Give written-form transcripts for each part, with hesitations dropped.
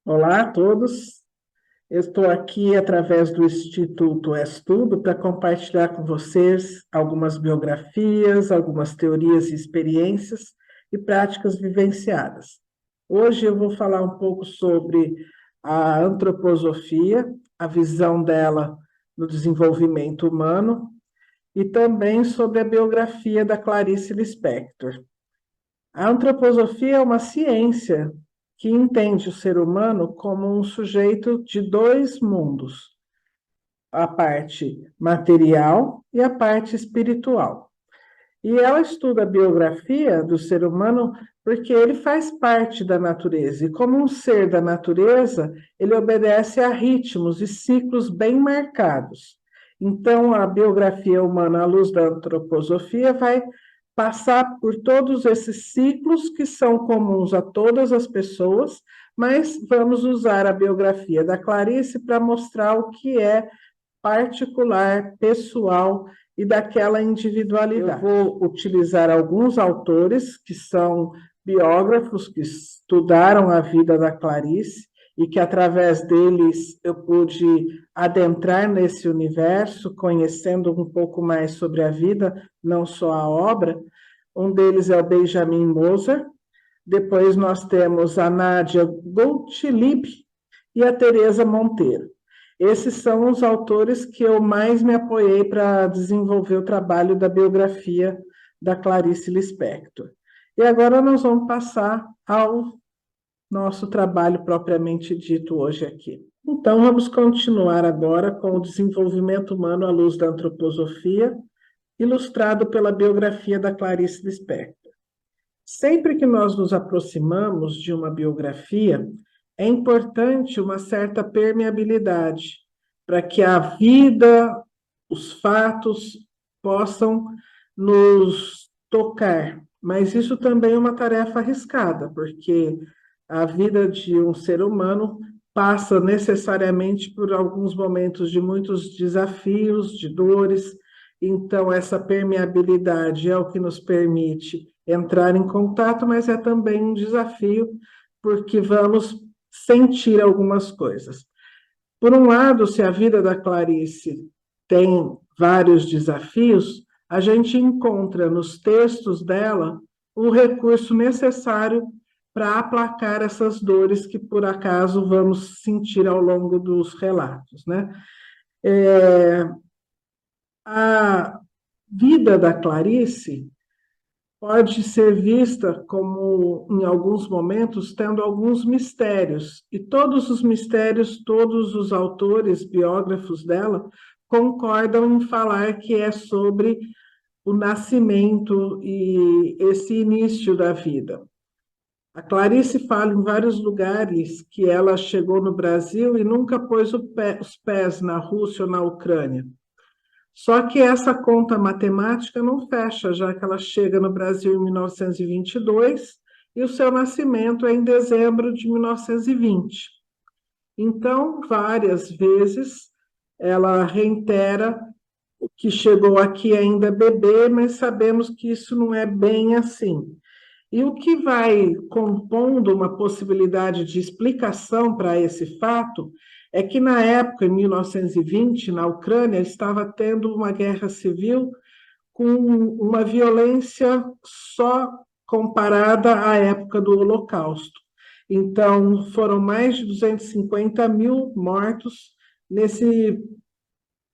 Olá a todos. Eu estou aqui através do Instituto Estudo para compartilhar com vocês algumas biografias, algumas teorias e experiências e práticas vivenciadas. Hoje eu vou falar um pouco sobre a antroposofia, a visão dela no desenvolvimento humano e também sobre a biografia da Clarice Lispector. A antroposofia é uma ciência que entende o ser humano como um sujeito de dois mundos, a parte material e a parte espiritual. E ela estuda a biografia do ser humano porque ele faz parte da natureza, e como um ser da natureza, ele obedece a ritmos e ciclos bem marcados. Então, a biografia humana, à luz da antroposofia, vai passar por todos esses ciclos que são comuns a todas as pessoas, mas vamos usar a biografia da Clarice para mostrar o que é particular, pessoal e daquela individualidade. Eu vou utilizar alguns autores que são biógrafos que estudaram a vida da Clarice e que através deles eu pude adentrar nesse universo, conhecendo um pouco mais sobre a vida, não só a obra. Um deles é o Benjamin Moser, depois nós temos a Nádia Gottlieb e a Teresa Monteiro. Esses são os autores que eu mais me apoiei para desenvolver o trabalho da biografia da Clarice Lispector. E agora nós vamos passar ao nosso trabalho propriamente dito hoje aqui. Então, vamos continuar agora com o desenvolvimento humano à luz da antroposofia, ilustrado pela biografia da Clarice Lispector. Sempre que nós nos aproximamos de uma biografia, é importante uma certa permeabilidade para que a vida, os fatos possam nos tocar. Mas isso também é uma tarefa arriscada, porque a vida de um ser humano passa necessariamente por alguns momentos de muitos desafios, de dores. Então, essa permeabilidade é o que nos permite entrar em contato, mas é também um desafio, porque vamos sentir algumas coisas. Por um lado, se a vida da Clarice tem vários desafios, a gente encontra nos textos dela o recurso necessário para aplacar essas dores que, por acaso, vamos sentir ao longo dos relatos, né? A vida da Clarice pode ser vista como, em alguns momentos, tendo alguns mistérios. E todos os mistérios, todos os autores, biógrafos dela, concordam em falar que é sobre o nascimento e esse início da vida. A Clarice fala em vários lugares que ela chegou no Brasil e nunca pôs os pés na Rússia ou na Ucrânia. Só que essa conta matemática não fecha, já que ela chega no Brasil em 1922 e o seu nascimento é em dezembro de 1920. Então, várias vezes, ela reitera que chegou aqui ainda bebê, mas sabemos que isso não é bem assim. E o que vai compondo uma possibilidade de explicação para esse fato é que, na época, em 1920, na Ucrânia, estava tendo uma guerra civil com uma violência só comparada à época do Holocausto. Então, foram mais de 250 mil mortos nesse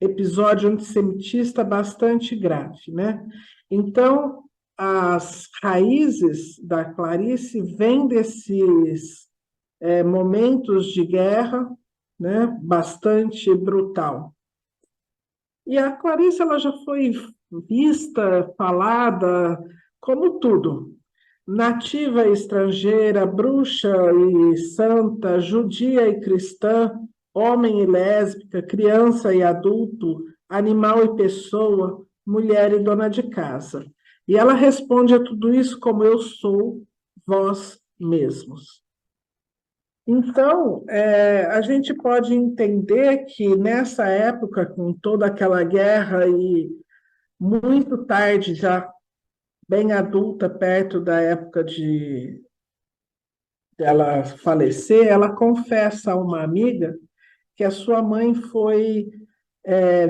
episódio antissemitista bastante grave, né? Então, as raízes da Clarice vêm desses momentos de guerra, né, bastante brutal. E a Clarice ela já foi vista, falada como tudo. Nativa e estrangeira, bruxa e santa, judia e cristã, homem e lésbica, criança e adulto, animal e pessoa, mulher e dona de casa. E ela responde a tudo isso como eu sou, vós mesmos. Então, a gente pode entender que nessa época, com toda aquela guerra e muito tarde, já bem adulta, perto da época dela falecer, ela confessa a uma amiga que a sua mãe foi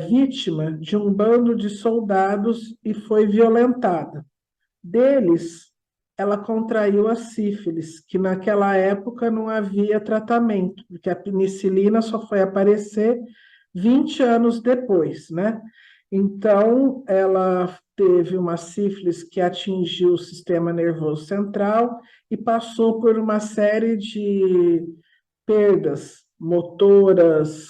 vítima de um bando de soldados e foi violentada. Deles, ela contraiu a sífilis, que naquela época não havia tratamento, porque a penicilina só foi aparecer 20 anos depois, né? Então, ela teve uma sífilis que atingiu o sistema nervoso central e passou por uma série de perdas motoras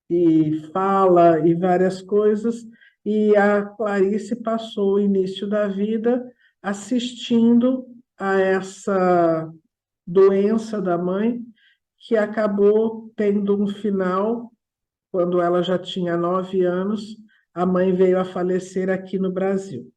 e fala e várias coisas, e a Clarice passou o início da vida assistindo a essa doença da mãe, que acabou tendo um final quando ela já tinha 9 anos. A mãe veio a falecer aqui no Brasil.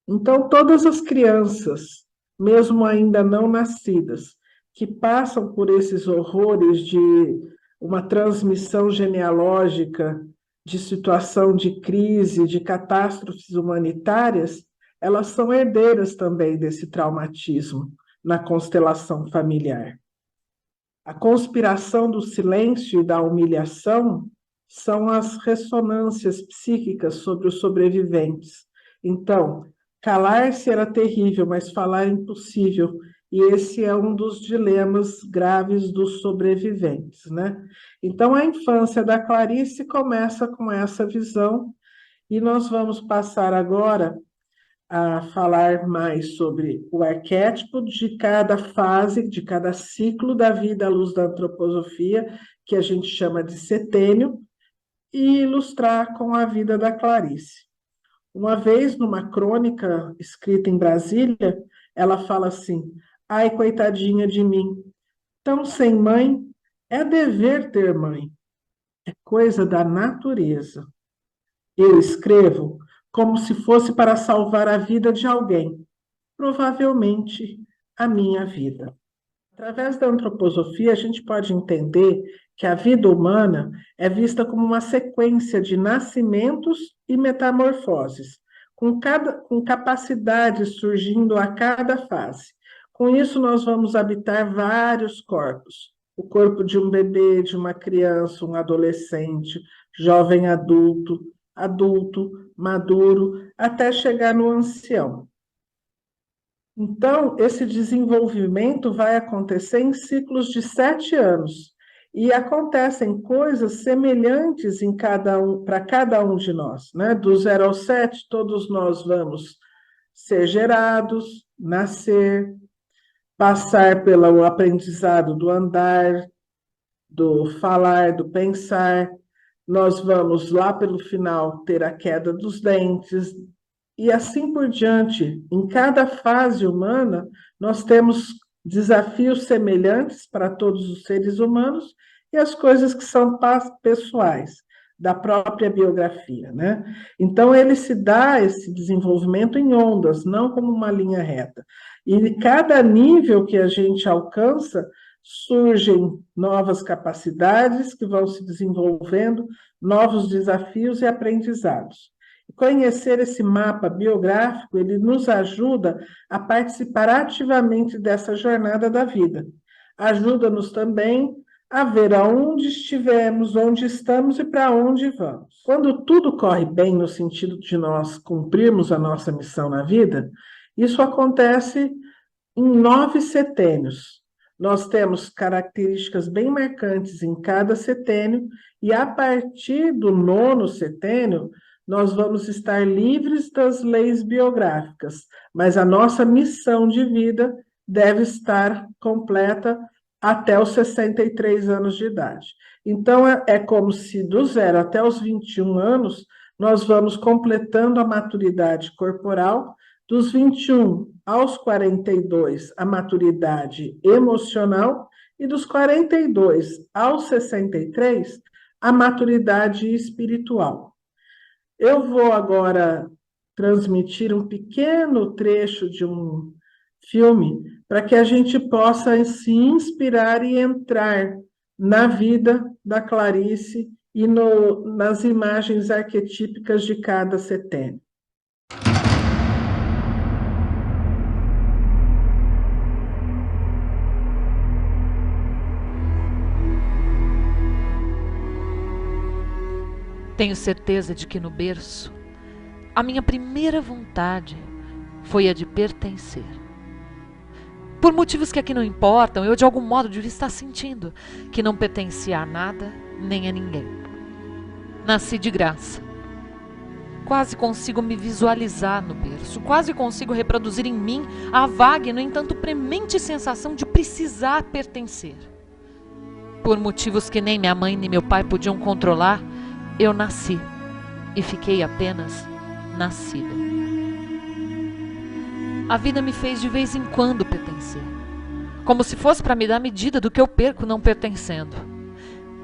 Então, todas as crianças, mesmo ainda não nascidas, que passam por esses horrores de uma transmissão genealógica, de situação de crise, de catástrofes humanitárias, elas são herdeiras também desse traumatismo na constelação familiar. A conspiração do silêncio e da humilhação são as ressonâncias psíquicas sobre os sobreviventes. Então, calar-se era terrível, mas falar impossível. E esse é um dos dilemas graves dos sobreviventes, né? Então, a infância da Clarice começa com essa visão, e nós vamos passar agora a falar mais sobre o arquétipo de cada fase, de cada ciclo da vida à luz da antroposofia, que a gente chama de setênio, e ilustrar com a vida da Clarice. Uma vez, numa crônica escrita em Brasília, ela fala assim: ai, coitadinha de mim, tão sem mãe, é dever ter mãe, é coisa da natureza. Eu escrevo como se fosse para salvar a vida de alguém, provavelmente a minha vida. Através da antroposofia, a gente pode entender que a vida humana é vista como uma sequência de nascimentos e metamorfoses, com capacidades surgindo a cada fase. Com isso, nós vamos habitar vários corpos: o corpo de um bebê, de uma criança, um adolescente, jovem adulto, adulto, maduro, até chegar no ancião. Então, esse desenvolvimento vai acontecer em ciclos de 7 anos. E acontecem coisas semelhantes em para cada um de nós, né? Do 0 ao 7, todos nós vamos ser gerados, nascer, passar pelo aprendizado do andar, do falar, do pensar. Nós vamos lá pelo final ter a queda dos dentes, e assim por diante. Em cada fase humana, nós temos desafios semelhantes para todos os seres humanos e as coisas que são pessoais, da própria biografia, né? Então, ele se dá esse desenvolvimento em ondas, não como uma linha reta. E cada nível que a gente alcança, surgem novas capacidades que vão se desenvolvendo, novos desafios e aprendizados. Conhecer esse mapa biográfico, ele nos ajuda a participar ativamente dessa jornada da vida. Ajuda-nos também a ver aonde estivemos, onde estamos e para onde vamos. Quando tudo corre bem no sentido de nós cumprirmos a nossa missão na vida, isso acontece em 9 setênios. Nós temos características bem marcantes em cada setênio, e a partir do 9º setênio, nós vamos estar livres das leis biográficas, mas a nossa missão de vida deve estar completa até os 63 anos de idade. Então, é como se do 0 até os 21 anos, nós vamos completando a maturidade corporal, dos 21 aos 42, a maturidade emocional, e dos 42 aos 63, a maturidade espiritual. Eu vou agora transmitir um pequeno trecho de um filme para que a gente possa se inspirar e entrar na vida da Clarice e nas imagens arquetípicas de cada setênio. Tenho certeza de que no berço, a minha primeira vontade foi a de pertencer. Por motivos que aqui não importam, eu de algum modo devia estar sentindo que não pertencia a nada nem a ninguém. Nasci de graça. Quase consigo me visualizar no berço, quase consigo reproduzir em mim a vaga e, no entanto, premente sensação de precisar pertencer. Por motivos que nem minha mãe nem meu pai podiam controlar, eu nasci e fiquei apenas nascida. A vida me fez de vez em quando pertencer, como se fosse para me dar medida do que eu perco não pertencendo.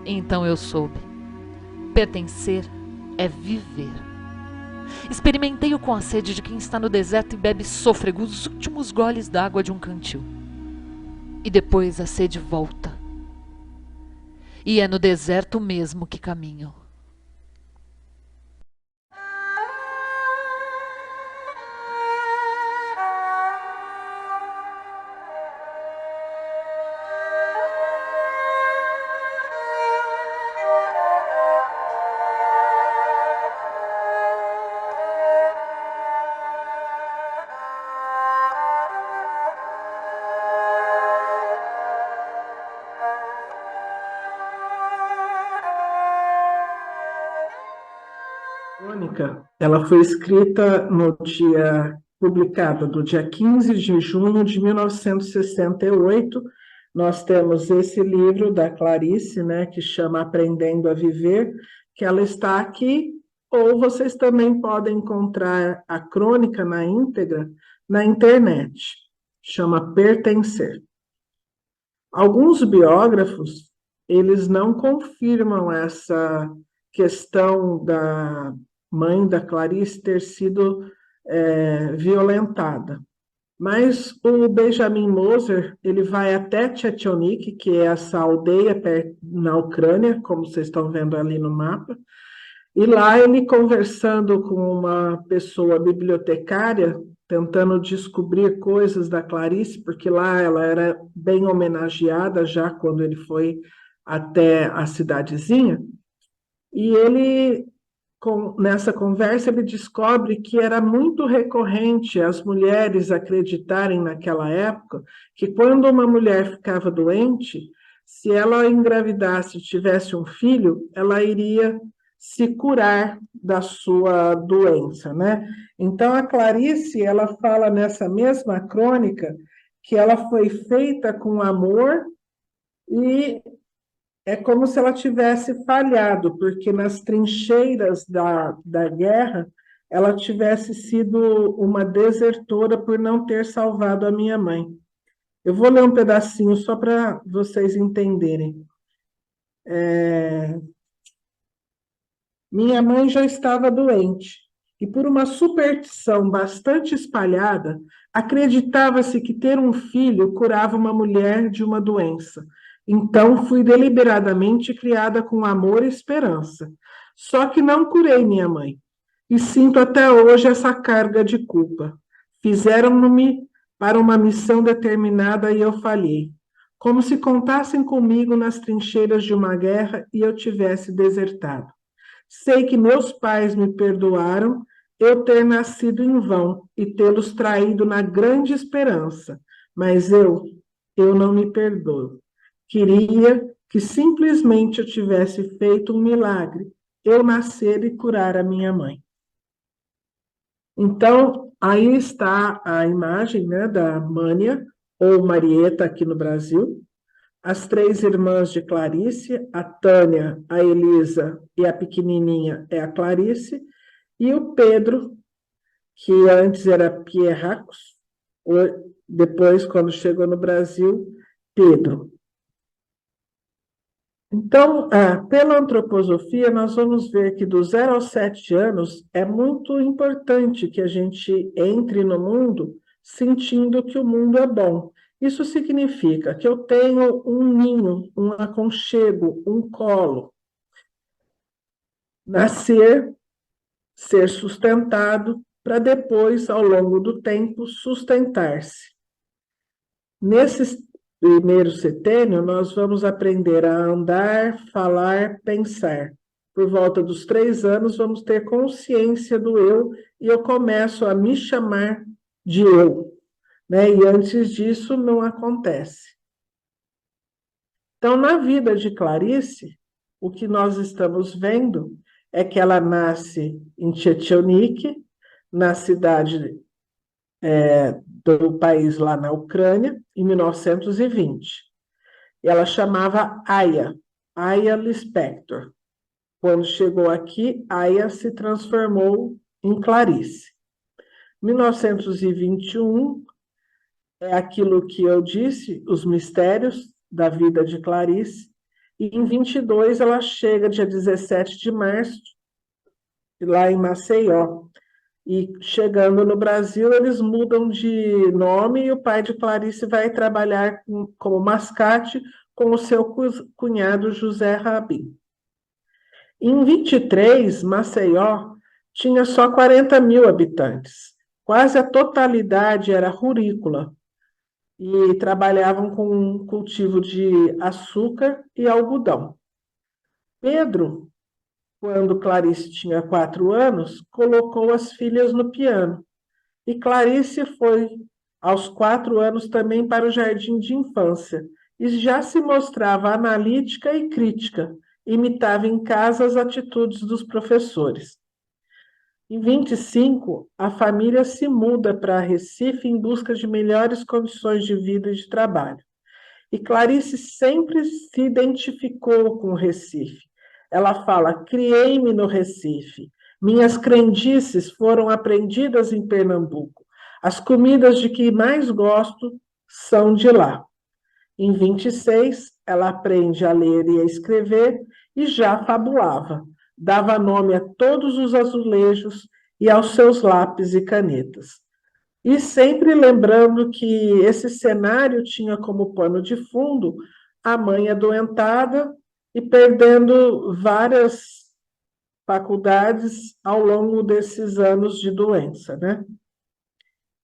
Então eu soube. Pertencer é viver. Experimentei-o com a sede de quem está no deserto e bebe sôfrego os últimos goles d'água de um cantil. E depois a sede volta. E é no deserto mesmo que caminho. Crônica, ela foi escrita no dia, publicada do dia 15 de junho de 1968. Nós temos esse livro da Clarice, né, que chama Aprendendo a Viver, que ela está aqui, ou vocês também podem encontrar a crônica na íntegra na internet. Chama Pertencer. Alguns biógrafos, eles não confirmam essa questão da mãe da Clarice ter sido violentada. Mas o Benjamin Moser, ele vai até Tchetchonik, que é essa aldeia na Ucrânia, como vocês estão vendo ali no mapa, e lá ele conversando com uma pessoa bibliotecária, tentando descobrir coisas da Clarice, porque lá ela era bem homenageada já quando ele foi até a cidadezinha, e ele, nessa conversa, ele descobre que era muito recorrente as mulheres acreditarem naquela época que quando uma mulher ficava doente, se ela engravidasse e tivesse um filho, ela iria se curar da sua doença, né? Então, a Clarice, ela fala nessa mesma crônica que ela foi feita com amor e é como se ela tivesse falhado, porque nas trincheiras da guerra, ela tivesse sido uma desertora por não ter salvado a minha mãe. Eu vou ler um pedacinho só para vocês entenderem. Minha mãe já estava doente, e por uma superstição bastante espalhada, acreditava-se que ter um filho curava uma mulher de uma doença. Então fui deliberadamente criada com amor e esperança. Só que não curei minha mãe, e sinto até hoje essa carga de culpa. Fizeram-me para uma missão determinada e eu falhei, como se contassem comigo nas trincheiras de uma guerra e eu tivesse desertado. Sei que meus pais me perdoaram eu ter nascido em vão e tê-los traído na grande esperança, mas eu não me perdoo. Queria que simplesmente eu tivesse feito um milagre, eu nascer e curar a minha mãe. Então, aí está a imagem, né, da Mânia, ou Marieta aqui no Brasil, as três irmãs de Clarice, a Tânia, a Elisa e a pequenininha é a Clarice, e o Pedro, que antes era Pierracos, depois, quando chegou no Brasil, Pedro. Então, pela antroposofia, nós vamos ver que do 0 aos 7 anos é muito importante que a gente entre no mundo sentindo que o mundo é bom. Isso significa que eu tenho um ninho, um aconchego, um colo. Nascer, ser sustentado, para depois, ao longo do tempo, sustentar-se. Nesse primeiro setênio, nós vamos aprender a andar, falar, pensar. por volta dos 3 anos, vamos ter consciência do eu e eu começo a me chamar de eu, né? E antes disso não acontece. Então, na vida de Clarice, o que nós estamos vendo é que ela nasce em Tchetchenik, na cidade do país lá na Ucrânia, em 1920. E ela chamava Aya Lispector. Quando chegou aqui, Aya se transformou em Clarice. 1921 é aquilo que eu disse, os mistérios da vida de Clarice. E em 22 ela chega, dia 17 de março, lá em Maceió. E chegando no Brasil, eles mudam de nome e o pai de Clarice vai trabalhar como mascate com o seu cunhado José Rabin. Em 23, Maceió tinha só 40 mil habitantes. Quase a totalidade era rurícola e trabalhavam com cultivo de açúcar e algodão. Pedro, quando Clarice tinha 4 anos, colocou as filhas no piano. E Clarice foi, aos 4 anos, também para o jardim de infância, e já se mostrava analítica e crítica, imitava em casa as atitudes dos professores. Em 25, a família se muda para Recife em busca de melhores condições de vida e de trabalho. E Clarice sempre se identificou com o Recife. Ela fala: criei-me no Recife. Minhas crendices foram aprendidas em Pernambuco. As comidas de que mais gosto são de lá. Em 26, ela aprende a ler e a escrever e já fabulava. Dava nome a todos os azulejos e aos seus lápis e canetas. E sempre lembrando que esse cenário tinha como pano de fundo a mãe adoentada e perdendo várias faculdades ao longo desses anos de doença, né?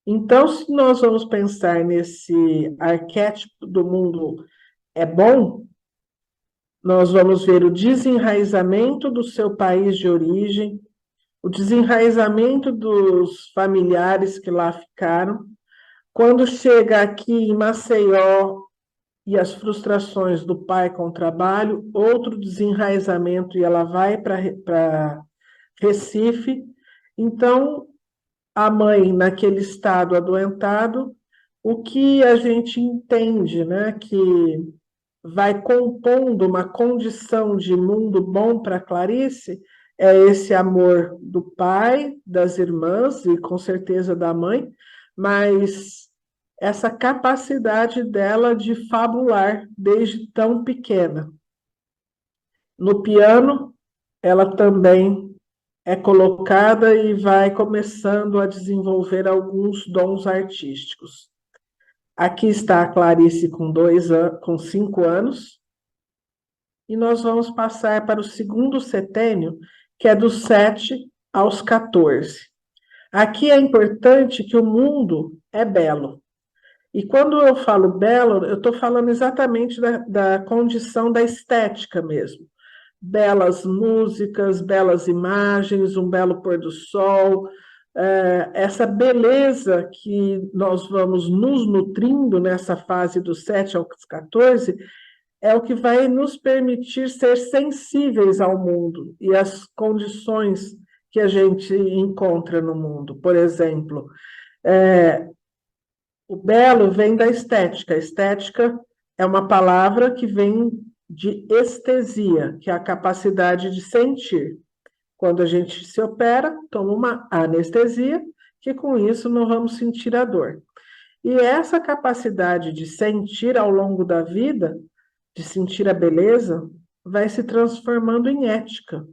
Então, se nós vamos pensar nesse arquétipo do mundo é bom, nós vamos ver o desenraizamento do seu país de origem, o desenraizamento dos familiares que lá ficaram. Quando chega aqui em Maceió e as frustrações do pai com o trabalho, outro desenraizamento e ela vai para Recife. Então, a mãe, naquele estado adoentado, o que a gente entende, né, que vai compondo uma condição de mundo bom para Clarice, é esse amor do pai, das irmãs e com certeza da mãe, mas essa capacidade dela de fabular desde tão pequena. No piano, ela também é colocada e vai começando a desenvolver alguns dons artísticos. Aqui está a Clarice com 5 anos, e nós vamos passar para o segundo setênio, que é dos 7 aos 14. Aqui é importante que o mundo é belo. E quando eu falo belo, eu estou falando exatamente da condição da estética mesmo. Belas músicas, belas imagens, um belo pôr do sol, essa beleza que nós vamos nos nutrindo nessa fase dos 7 aos 14, é o que vai nos permitir ser sensíveis ao mundo e às condições que a gente encontra no mundo. Por exemplo, o belo vem da estética. Estética é uma palavra que vem de estesia, que é a capacidade de sentir. Quando a gente se opera, toma uma anestesia, que com isso não vamos sentir a dor. E essa capacidade de sentir ao longo da vida, de sentir a beleza, vai se transformando em ética.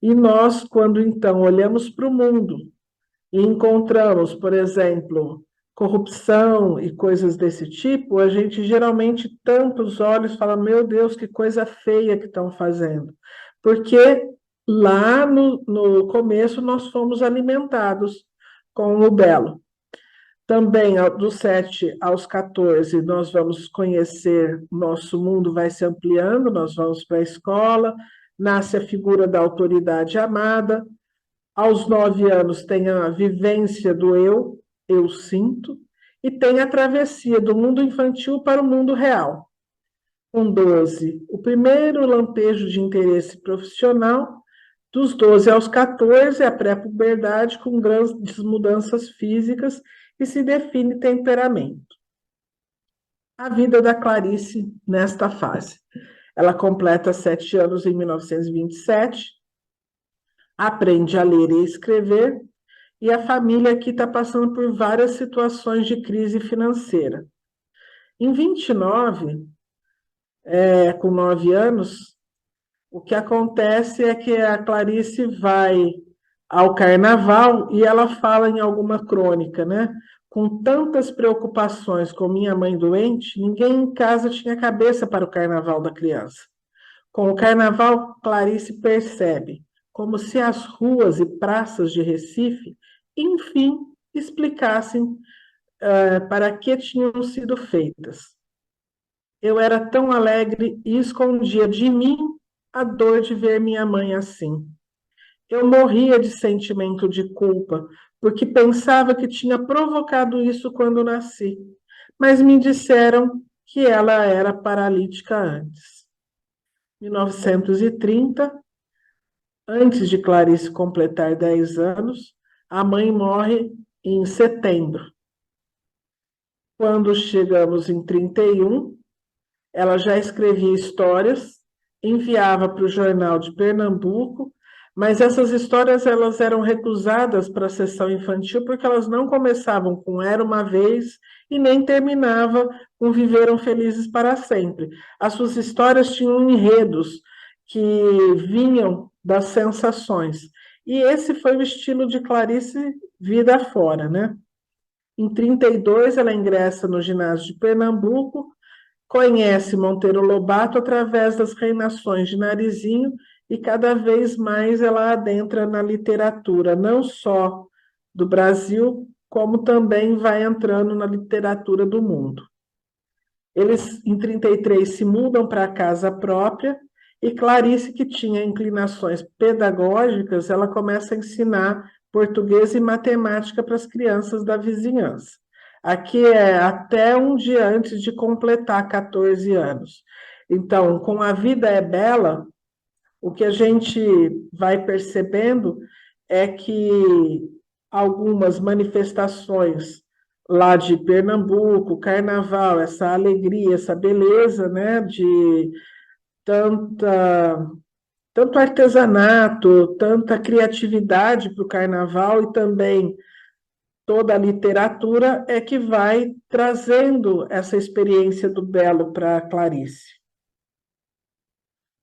E nós, quando então olhamos para o mundo e encontramos, por exemplo, corrupção e coisas desse tipo, a gente geralmente tampa os olhos e fala: meu Deus, que coisa feia que estão fazendo. Porque lá no começo nós fomos alimentados com o belo. Também, dos 7 aos 14, nós vamos conhecer, nosso mundo vai se ampliando, nós vamos para a escola, nasce a figura da autoridade amada. Aos 9 anos tem a vivência do eu sinto, e tem a travessia do mundo infantil para o mundo real. Com 12, o primeiro lampejo de interesse profissional. Dos 12 aos 14, a pré-puberdade com grandes mudanças físicas e se define temperamento. A vida da Clarice nesta fase. Ela completa 7 anos em 1927, aprende a ler e escrever, e a família aqui está passando por várias situações de crise financeira. Em 29, com 9 anos, o que acontece é que a Clarice vai ao carnaval e ela fala em alguma crônica, né? Com tantas preocupações com minha mãe doente, ninguém em casa tinha cabeça para o carnaval da criança. Com o carnaval, Clarice percebe como se as ruas e praças de Recife, enfim, explicassem para que tinham sido feitas. Eu era tão alegre e escondia de mim a dor de ver minha mãe assim. Eu morria de sentimento de culpa, porque pensava que tinha provocado isso quando nasci, mas me disseram que ela era paralítica antes. 1930, antes de Clarice completar 10 anos, a mãe morre em setembro. Quando chegamos em 31, ela já escrevia histórias, enviava para o Jornal de Pernambuco, mas essas histórias elas eram recusadas para a sessão infantil porque elas não começavam com Era uma Vez e nem terminava com Viveram Felizes para Sempre. As suas histórias tinham enredos que vinham das sensações. E esse foi o estilo de Clarice vida fora, né? Em 32, ela ingressa no ginásio de Pernambuco, conhece Monteiro Lobato através das Reinações de Narizinho e cada vez mais ela adentra na literatura, não só do Brasil, como também vai entrando na literatura do mundo. Eles, em 33, se mudam para a casa própria e Clarice, que tinha inclinações pedagógicas, ela começa a ensinar português e matemática para as crianças da vizinhança. Aqui é até um dia antes de completar 14 anos. Então, com A Vida é Bela, o que a gente vai percebendo é que algumas manifestações lá de Pernambuco, carnaval, essa alegria, essa beleza, né, de tanto artesanato, tanta criatividade para o carnaval e também toda a literatura é que vai trazendo essa experiência do belo para Clarice.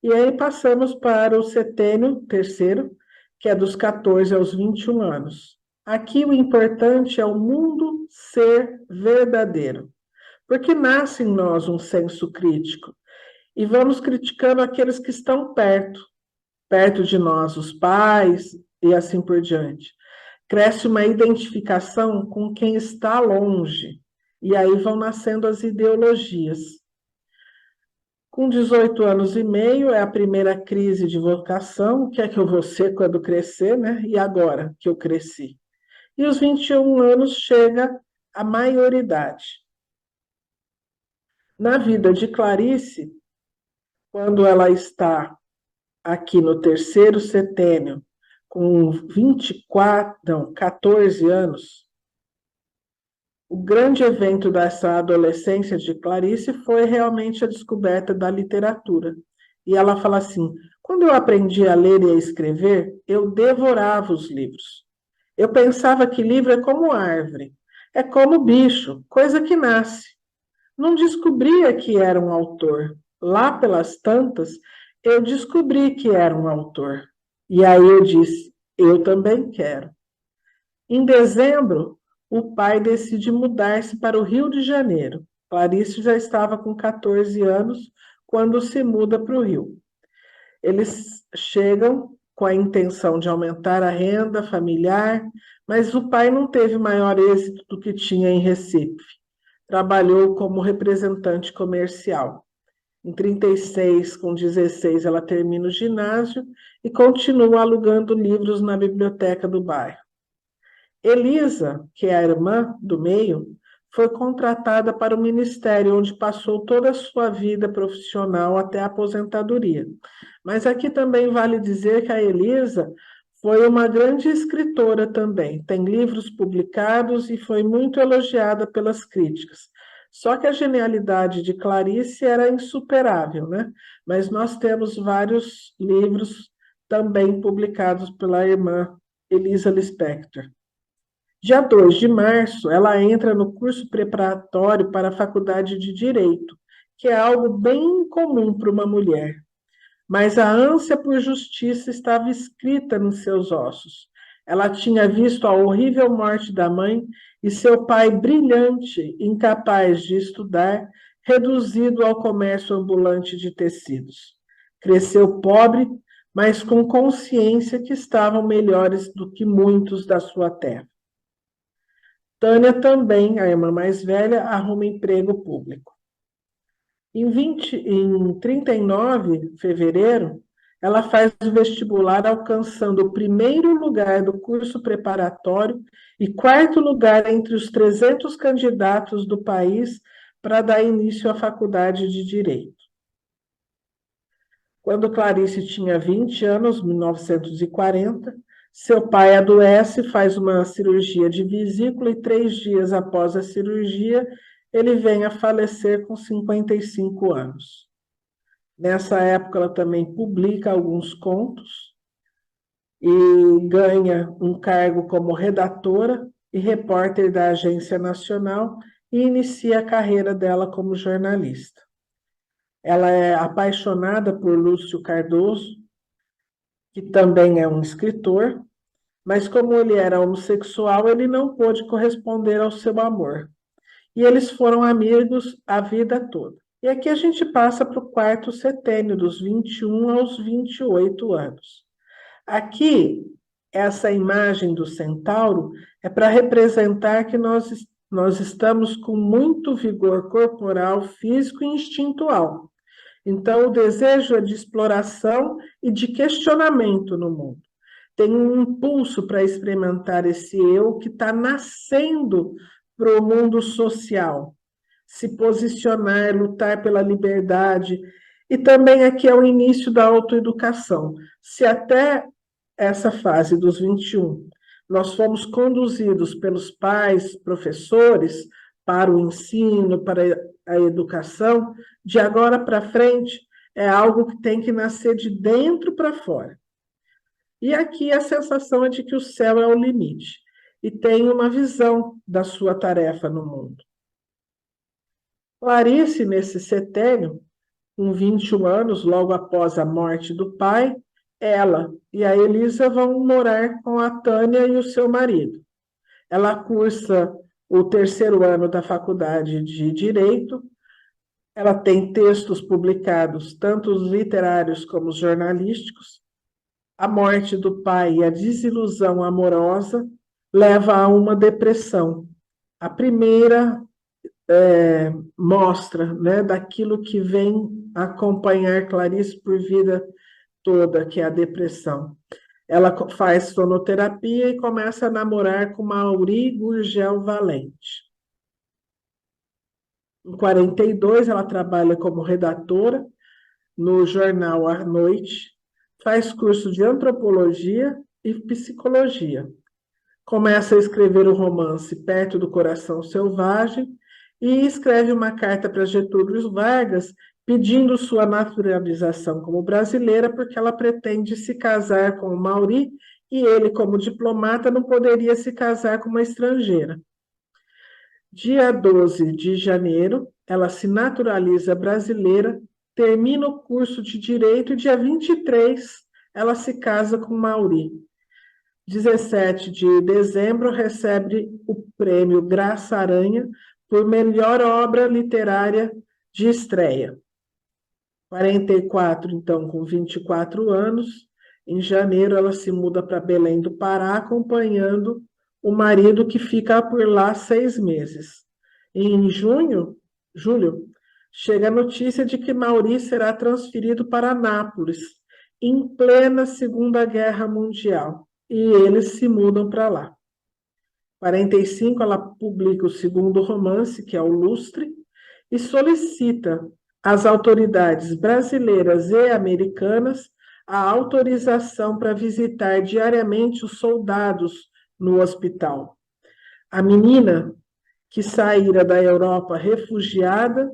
E aí passamos para o setênio terceiro, que é dos 14 aos 21 anos. Aqui o importante é o mundo ser verdadeiro, porque nasce em nós um senso crítico, e vamos criticando aqueles que estão perto de nós, os pais e assim por diante. Cresce uma identificação com quem está longe, e aí vão nascendo as ideologias. Com 18 anos e meio, é a primeira crise de vocação, o que é que eu vou ser quando crescer, né? E agora que eu cresci? E aos 21 anos chega a maioridade. Na vida de Clarice, quando ela está aqui no terceiro setênio, com 14 anos, o grande evento dessa adolescência de Clarice foi realmente a descoberta da literatura. E ela fala assim: quando eu aprendi a ler e a escrever, eu devorava os livros. Eu pensava que livro é como árvore, é como bicho, coisa que nasce. Não descobria que era um autor. Lá pelas tantas, eu descobri que era um autor. E aí eu disse: eu também quero. Em dezembro, o pai decide mudar-se para o Rio de Janeiro. Clarice já estava com 14 anos quando se muda para o Rio. Eles chegam com a intenção de aumentar a renda familiar, mas o pai não teve maior êxito do que tinha em Recife. Trabalhou como representante comercial. Em 36, com 16, ela termina o ginásio e continua alugando livros na biblioteca do bairro. Elisa, que é a irmã do meio, foi contratada para o ministério, onde passou toda a sua vida profissional até a aposentadoria. Mas aqui também vale dizer que a Elisa foi uma grande escritora também, tem livros publicados e foi muito elogiada pelas críticas. Só que a genialidade de Clarice era insuperável, né? Mas nós temos vários livros também publicados pela irmã Elisa Lispector. Dia 2 de março, ela entra no curso preparatório para a Faculdade de Direito, que é algo bem comum para uma mulher. Mas a ânsia por justiça estava escrita nos seus ossos. Ela tinha visto a horrível morte da mãe e seu pai brilhante, incapaz de estudar, reduzido ao comércio ambulante de tecidos. Cresceu pobre, mas com consciência que estavam melhores do que muitos da sua terra. Tânia também, a irmã mais velha, arruma emprego público. Em 39 de fevereiro, ela faz o vestibular, alcançando o primeiro lugar do curso preparatório e quarto lugar entre os 300 candidatos do país para dar início à faculdade de Direito. Quando Clarice tinha 20 anos, 1940, seu pai adoece, faz uma cirurgia de vesícula e 3 dias após a cirurgia, ele vem a falecer com 55 anos. Nessa época, ela também publica alguns contos e ganha um cargo como redatora e repórter da Agência Nacional e inicia a carreira dela como jornalista. Ela é apaixonada por Lúcio Cardoso, que também é um escritor, mas como ele era homossexual, ele não pôde corresponder ao seu amor. E eles foram amigos a vida toda. E aqui a gente passa para o quarto setênio, dos 21 aos 28 anos. Aqui, essa imagem do centauro é para representar que nós estamos com muito vigor corporal, físico e instintual. Então, o desejo é de exploração e de questionamento no mundo. Tem um impulso para experimentar esse eu que está nascendo para o mundo social, se posicionar, lutar pela liberdade. E também aqui é o início da autoeducação. Se até essa fase dos 21 nós fomos conduzidos pelos pais, professores, para o ensino, para a educação, de agora para frente é algo que tem que nascer de dentro para fora. E aqui a sensação é de que o céu é o limite e tem uma visão da sua tarefa no mundo. Clarice, nesse setênio, com 21 anos, logo após a morte do pai, ela e a Elisa vão morar com a Tânia e o seu marido. Ela cursa o terceiro ano da faculdade de Direito, ela tem textos publicados, tanto os literários como os jornalísticos. A morte do pai e a desilusão amorosa leva a uma depressão. A primeira mostra, né, daquilo que vem acompanhar Clarice por vida toda, que é a depressão. Ela faz sonoterapia e começa a namorar com Mauri Gurgel Valente. Em 42, ela trabalha como redatora no jornal À Noite, faz curso de antropologia e psicologia. Começa a escrever o romance Perto do Coração Selvagem e escreve uma carta para Getúlio Vargas pedindo sua naturalização como brasileira, porque ela pretende se casar com o Mauri e ele, como diplomata, não poderia se casar com uma estrangeira. Dia 12 de janeiro, ela se naturaliza brasileira, termina o curso de Direito e dia 23 ela se casa com Mauri. 17 de dezembro recebe o prêmio Graça Aranha por melhor obra literária de estreia. 44, então, com 24 anos, em janeiro ela se muda para Belém do Pará, acompanhando o marido que fica por lá 6 meses. Em julho, chega a notícia de que Mauri será transferido para Nápoles, em plena Segunda Guerra Mundial, e eles se mudam para lá. Em 45, ela publica o segundo romance, que é o Lustre, e solicita às autoridades brasileiras e americanas a autorização para visitar diariamente os soldados no hospital. A menina, que saíra da Europa refugiada,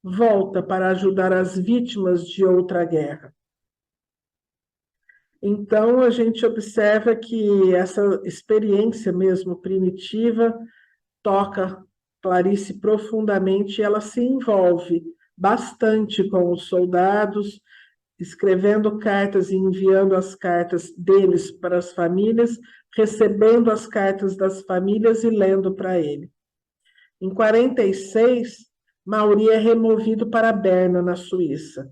volta para ajudar as vítimas de outra guerra. Então, a gente observa que essa experiência mesmo primitiva toca Clarice profundamente e ela se envolve bastante com os soldados, escrevendo cartas e enviando as cartas deles para as famílias, recebendo as cartas das famílias e lendo para ele. Em 46, Mauri é removido para Berna, na Suíça.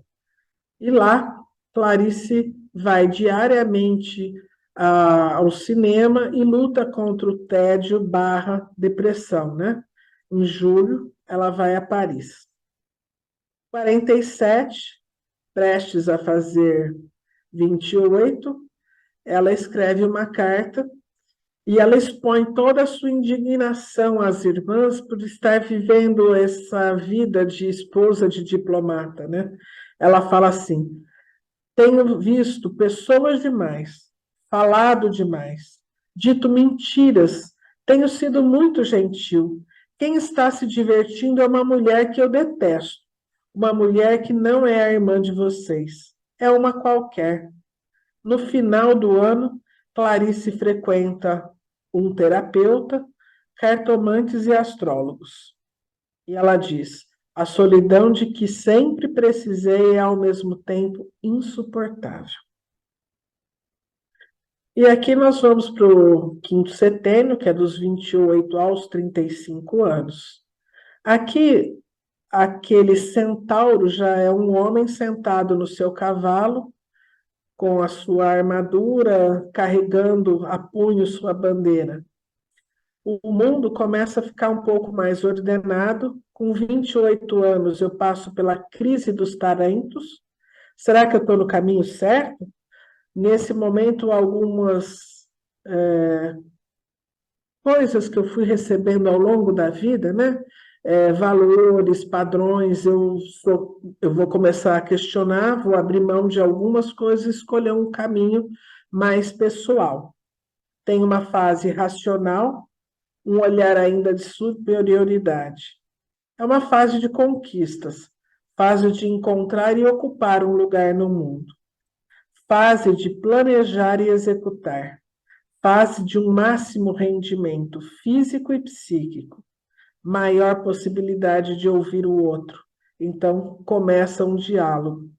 E lá, Clarice vai diariamente ao cinema e luta contra o tédio barra depressão, né? Em julho, ela vai a Paris. Em 47, prestes a fazer 28, ela escreve uma carta e ela expõe toda a sua indignação às irmãs por estar vivendo essa vida de esposa de diplomata, né? Ela fala assim: tenho visto pessoas demais, falado demais, dito mentiras, tenho sido muito gentil. Quem está se divertindo é uma mulher que eu detesto, uma mulher que não é a irmã de vocês, é uma qualquer. No final do ano, Clarice frequenta um terapeuta, cartomantes e astrólogos. E ela diz: a solidão de que sempre precisei é ao mesmo tempo insuportável. E aqui nós vamos para o quinto setênio, que é dos 28 aos 35 anos. Aqui, aquele centauro já é um homem sentado no seu cavalo, com a sua armadura, carregando a punho sua bandeira. O mundo começa a ficar um pouco mais ordenado. Com 28 anos, eu passo pela crise dos talentos. Será que eu estou no caminho certo? Nesse momento, algumas coisas que eu fui recebendo ao longo da vida, né? Valores, padrões, eu vou começar a questionar, vou abrir mão de algumas coisas e escolher um caminho mais pessoal. Tem uma fase racional, um olhar ainda de superioridade. É uma fase de conquistas, fase de encontrar e ocupar um lugar no mundo, fase de planejar e executar, fase de um máximo rendimento físico e psíquico, maior possibilidade de ouvir o outro. Então, começa um diálogo.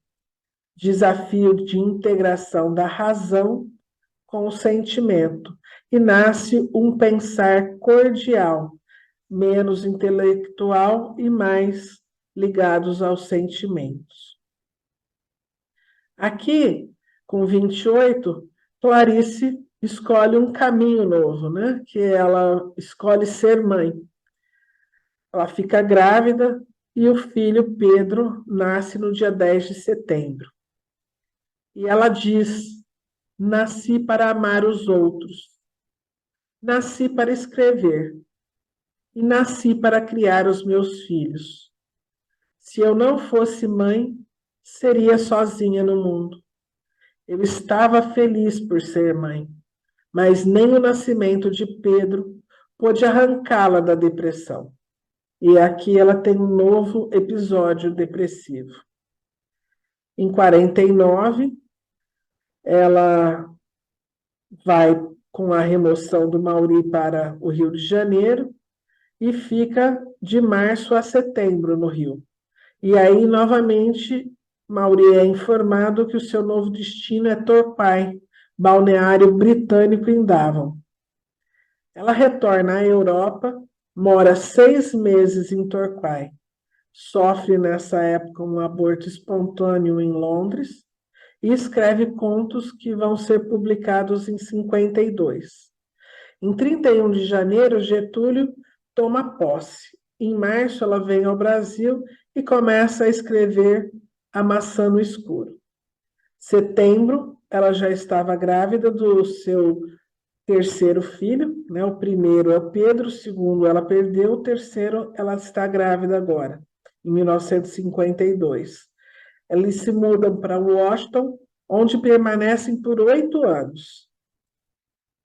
Desafio de integração da razão com o sentimento. E nasce um pensar cordial, menos intelectual e mais ligados aos sentimentos. Aqui, com 28, Clarice escolhe um caminho novo, né? Que ela escolhe ser mãe. Ela fica grávida e o filho Pedro nasce no dia 10 de setembro. E ela diz: nasci para amar os outros, nasci para escrever e nasci para criar os meus filhos. Se eu não fosse mãe, seria sozinha no mundo. Eu estava feliz por ser mãe, mas nem o nascimento de Pedro pôde arrancá-la da depressão. E aqui ela tem um novo episódio depressivo. Em 49, ela vai com a remoção do Mauri para o Rio de Janeiro e fica de março a setembro no Rio. E aí, novamente, Mauri é informado que o seu novo destino é Torquay, balneário britânico em Devon. Ela retorna à Europa, mora 6 meses em Torquay, sofre nessa época um aborto espontâneo em Londres e escreve contos que vão ser publicados em 52. Em 31 de janeiro, Getúlio toma posse. Em março, ela vem ao Brasil e começa a escrever A Maçã no Escuro. Setembro, ela já estava grávida do seu terceiro filho, né? O primeiro é o Pedro, o segundo ela perdeu, o terceiro ela está grávida agora, em 1952. Eles se mudam para Washington, onde permanecem por 8 anos.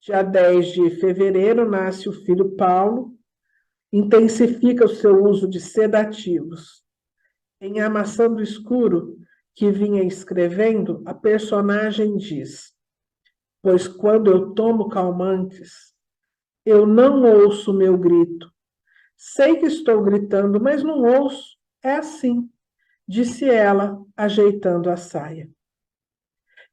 Dia 10 de fevereiro nasce o filho Paulo, intensifica o seu uso de sedativos. Em A Maçã do Escuro, que vinha escrevendo, a personagem diz: pois quando eu tomo calmantes, eu não ouço o meu grito. Sei que estou gritando, mas não ouço. É assim, disse ela, ajeitando a saia.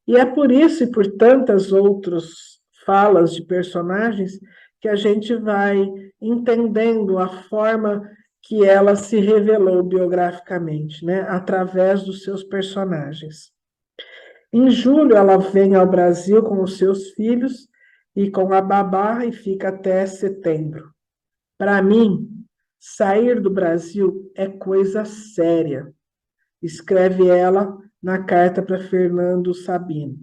E é por isso e por tantas outras falas de personagens que a gente vai entendendo a forma que ela se revelou biograficamente, né, através dos seus personagens. Em julho, ela vem ao Brasil com os seus filhos e com a babá e fica até setembro. Para mim, sair do Brasil é coisa séria, escreve ela na carta para Fernando Sabino.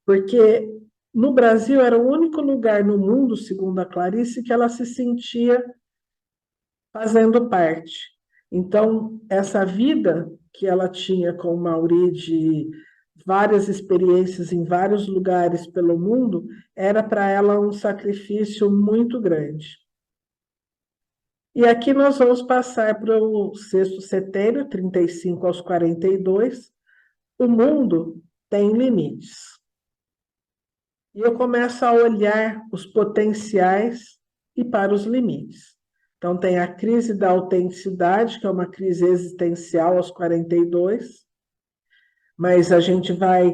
Porque no Brasil era o único lugar no mundo, segundo a Clarice, que ela se sentia fazendo parte. Então, essa vida que ela tinha com o Mauri de várias experiências em vários lugares pelo mundo, era para ela um sacrifício muito grande. E aqui nós vamos passar para o sexto setênio, 35 aos 42. O mundo tem limites. E eu começo a olhar os potenciais e para os limites. Então, tem a crise da autenticidade, que é uma crise existencial aos 42, mas a gente vai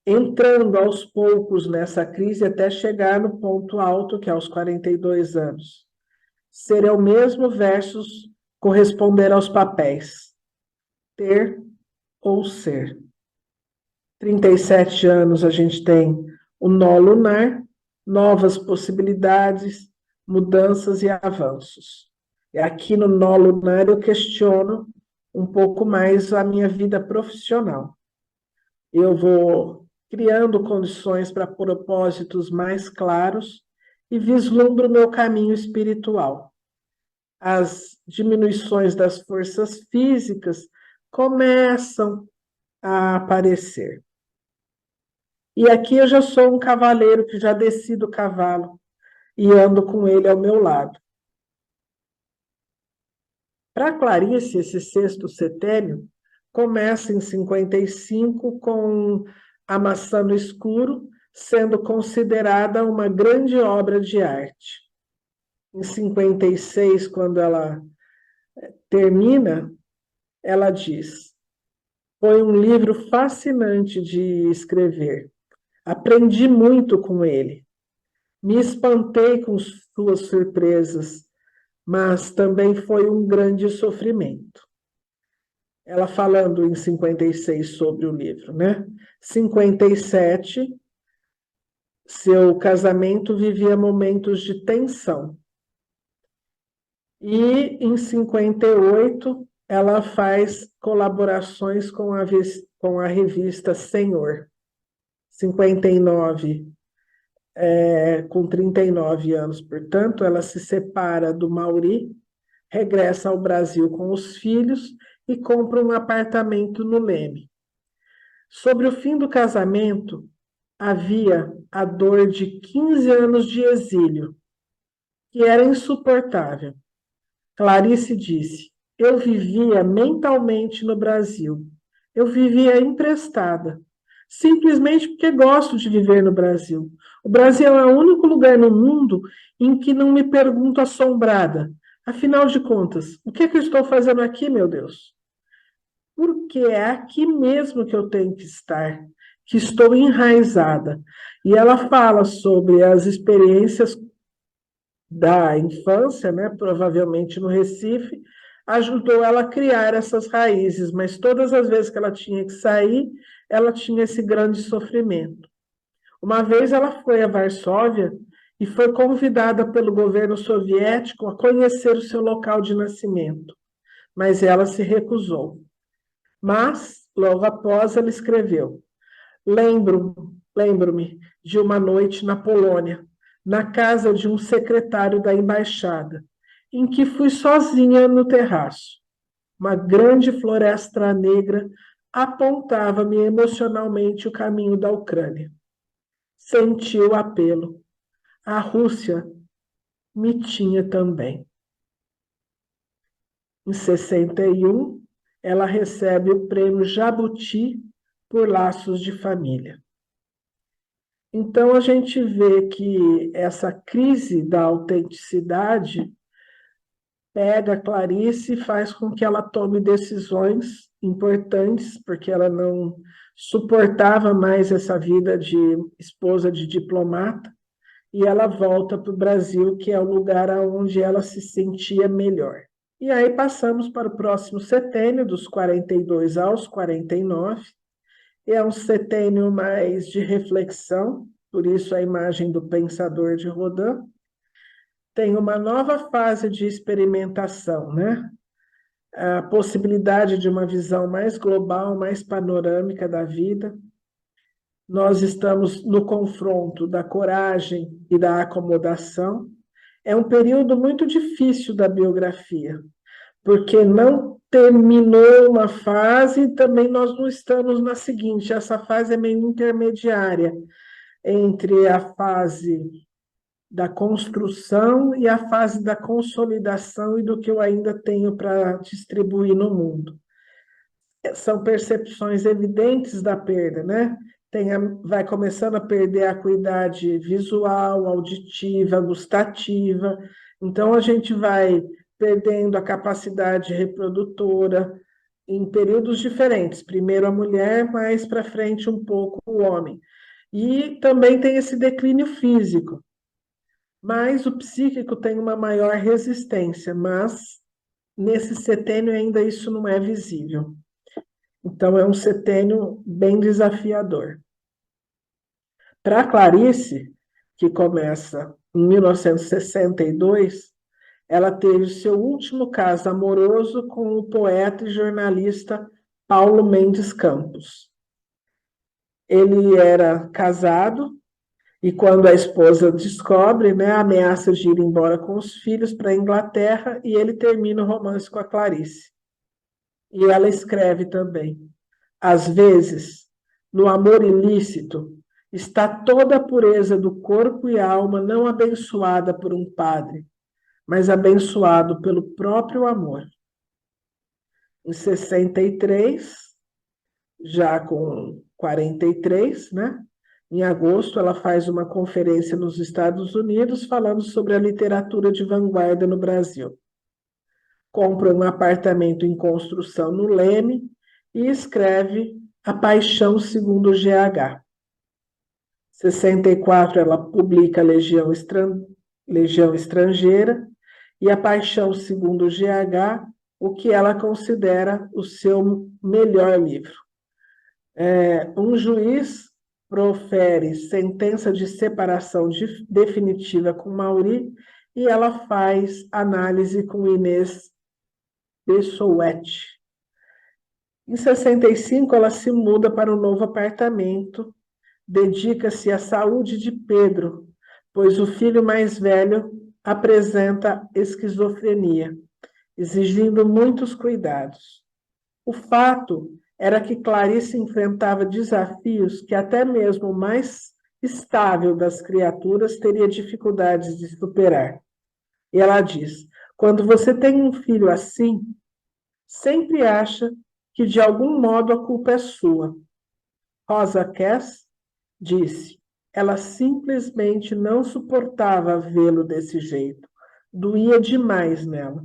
entrando aos poucos nessa crise até chegar no ponto alto, que é aos 42 anos. Ser eu mesmo versus corresponder aos papéis. Ter ou ser. 37 anos a gente tem o nó lunar, novas possibilidades, mudanças e avanços. E aqui no nó lunar eu questiono um pouco mais a minha vida profissional. Eu vou criando condições para propósitos mais claros e vislumbro o meu caminho espiritual. As diminuições das forças físicas começam a aparecer. E aqui eu já sou um cavaleiro que já desci do cavalo e ando com ele ao meu lado. Para Clarice, esse sexto setênio começa em 55 com A Maçã no Escuro, sendo considerada uma grande obra de arte. Em 56, quando ela termina, ela diz: foi um livro fascinante de escrever. Aprendi muito com ele. Me espantei com suas surpresas, mas também foi um grande sofrimento. Ela falando em 56 sobre o livro, né? 57, seu casamento vivia momentos de tensão. E em 58, ela faz colaborações com a revista Senhor. 59, com 39 anos, portanto, ela se separa do Mauri, regressa ao Brasil com os filhos e compra um apartamento no Leme. Sobre o fim do casamento, havia a dor de 15 anos de exílio, que era insuportável. Clarice disse: eu vivia mentalmente no Brasil. Eu vivia emprestada, simplesmente porque gosto de viver no Brasil. O Brasil é o único lugar no mundo em que não me pergunto assombrada. Afinal de contas, o que é que eu estou fazendo aqui, meu Deus? Porque é aqui mesmo que eu tenho que estar, que estou enraizada. E ela fala sobre as experiências da infância, né, provavelmente no Recife, ajudou ela a criar essas raízes, mas todas as vezes que ela tinha que sair, ela tinha esse grande sofrimento. Uma vez ela foi a Varsóvia e foi convidada pelo governo soviético a conhecer o seu local de nascimento. mas ela se recusou. Mas, logo após, ela escreveu: Lembro-me de uma noite na Polônia, na casa de um secretário da embaixada, em que fui sozinha no terraço. Uma grande floresta negra apontava-me emocionalmente o caminho da Ucrânia. Senti o apelo. A Rússia me tinha também. Em 61, ela recebe o prêmio Jabuti por Laços de Família. Então, a gente vê que essa crise da autenticidade pega a Clarice e faz com que ela tome decisões importantes, porque ela não suportava mais essa vida de esposa de diplomata, e ela volta para o Brasil, que é o lugar onde ela se sentia melhor. E aí passamos para o próximo setênio, dos 42 aos 49, e é um setênio mais de reflexão, por isso a imagem do pensador de Rodin. Tem uma nova fase de experimentação, né? A possibilidade de uma visão mais global, mais panorâmica da vida. Nós estamos no confronto da coragem e da acomodação. É um período muito difícil da biografia, porque não terminou uma fase e também nós não estamos na seguinte. Essa fase é meio intermediária entre a fase da construção e a fase da consolidação e do que eu ainda tenho para distribuir no mundo. São percepções evidentes da perda, né? Vai começando a perder a acuidade visual, auditiva, gustativa. Então, a gente vai perdendo a capacidade reprodutora em períodos diferentes. Primeiro a mulher, mais para frente um pouco o homem. E também tem esse declínio físico. Mas o psíquico tem uma maior resistência, mas nesse setênio ainda isso não é visível. Então é um setênio bem desafiador. Para Clarice, que começa em 1962, ela teve seu último caso amoroso com o poeta e jornalista Paulo Mendes Campos. Ele era casado e quando a esposa descobre, né, ameaça de ir embora com os filhos para a Inglaterra e ele termina o romance com a Clarice. E ela escreve também: às vezes, no amor ilícito, está toda a pureza do corpo e alma não abençoada por um padre, mas abençoado pelo próprio amor. Em 63, já com 43, né? Em agosto, ela faz uma conferência nos Estados Unidos falando sobre a literatura de vanguarda no Brasil. Compra um apartamento em construção no Leme e escreve A Paixão segundo o GH. Em 64, ela publica Legião Estrangeira e A Paixão segundo o GH, o que ela considera o seu melhor livro. Um juiz profere sentença de separação definitiva com Mauri e ela faz análise com Inês Bessouet. Em 65, ela se muda para um novo apartamento, dedica-se à saúde de Pedro, pois o filho mais velho apresenta esquizofrenia, exigindo muitos cuidados. O fato era que Clarice enfrentava desafios que até mesmo o mais estável das criaturas teria dificuldades de superar. E ela diz: quando você tem um filho assim, sempre acha que de algum modo a culpa é sua. Rosa Cass disse: ela simplesmente não suportava vê-lo desse jeito. Doía demais nela.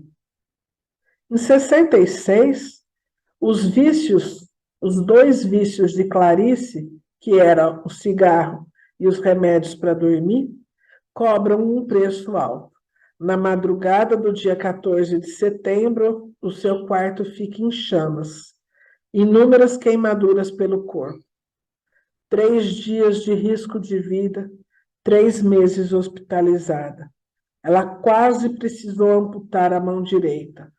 Em 66, os dois vícios de Clarice, que eram o cigarro e os remédios para dormir, cobram um preço alto. Na madrugada do dia 14 de setembro, o seu quarto fica em chamas. Inúmeras queimaduras pelo corpo. 3 dias de risco de vida, 3 meses hospitalizada. Ela quase precisou amputar a mão direita.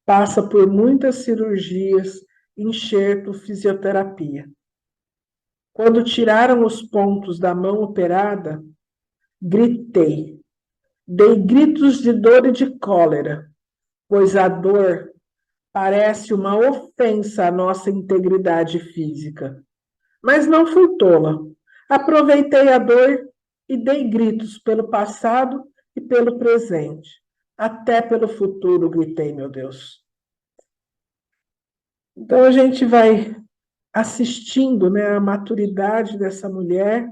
passa por muitas cirurgias, enxerto, fisioterapia. Quando tiraram os pontos da mão operada, gritei. Dei gritos de dor e de cólera, pois a dor parece uma ofensa à nossa integridade física. Mas não fui tola. Aproveitei a dor e dei gritos pelo passado e pelo presente. Até pelo futuro, gritei, meu Deus. Então a gente vai assistindo, né, a maturidade dessa mulher,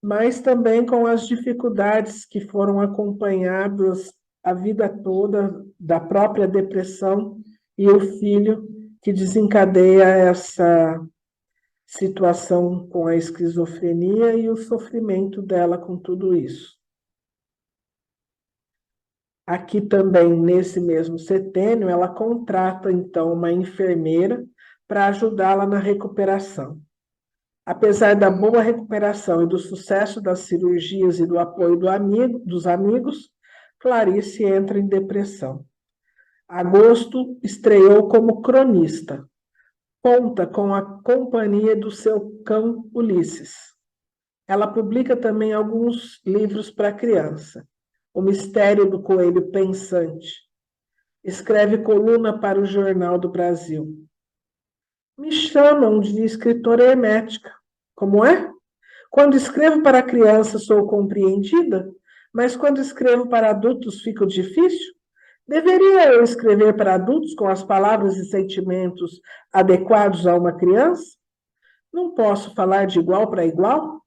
mas também com as dificuldades que foram acompanhadas a vida toda da própria depressão e o filho que desencadeia essa situação com a esquizofrenia e o sofrimento dela com tudo isso. Aqui também, nesse mesmo setênio, ela contrata, então, uma enfermeira para ajudá-la na recuperação. Apesar da boa recuperação e do sucesso das cirurgias e do apoio dos amigos, Clarice entra em depressão. Agosto estreou como cronista. Conta com a companhia do seu cão Ulisses. Ela publica também alguns livros para criança. O Mistério do Coelho Pensante. Escreve coluna para o Jornal do Brasil. Me chamam de escritora hermética. Como é? Quando escrevo para crianças sou compreendida, mas quando escrevo para adultos fica difícil? Deveria eu escrever para adultos com as palavras e sentimentos adequados a uma criança? Não posso falar de igual para igual?